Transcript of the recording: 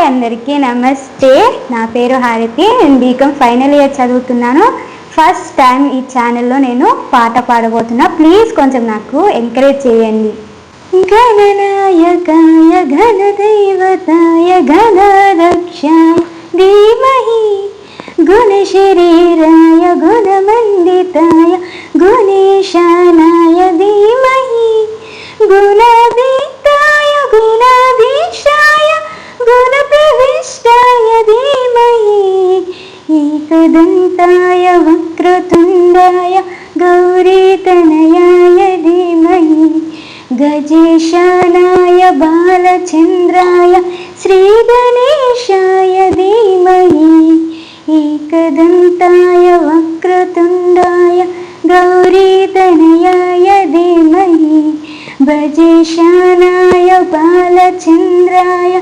అందరికీ నమస్తే. నా పేరు హారతి. నేను బీకామ్ ఫైనల్ ఇయర్ చదువుతున్నాను. ఫస్ట్ టైం ఈ ఛానల్లో నేను పాట పాడబోతున్నా. ప్లీజ్ కొంచెం నాకు ఎంకరేజ్ చేయండి. గణనాయకాయ ఘనదైవతాయ ఘనరక్షాయ ధీమహి గుణశరీరాయ గుణమండితాయ గుణేశానాయ ధీమహి గుణదీప్తాయ గుణాధీశాయ గుణప్రవిష్టాయ ధీమహి ఏకదంతాయ వక్రతుండాయ గౌరీతనయాయ ధీమహి గజేశానాయ బాలచంద్రాయ శ్రీగణేశాయ ధీమహి ఏకదంతాయ వక్రతుండాయ గౌరీతనయాయ ధీమహి భజేశానాయ బాలచంద్రాయ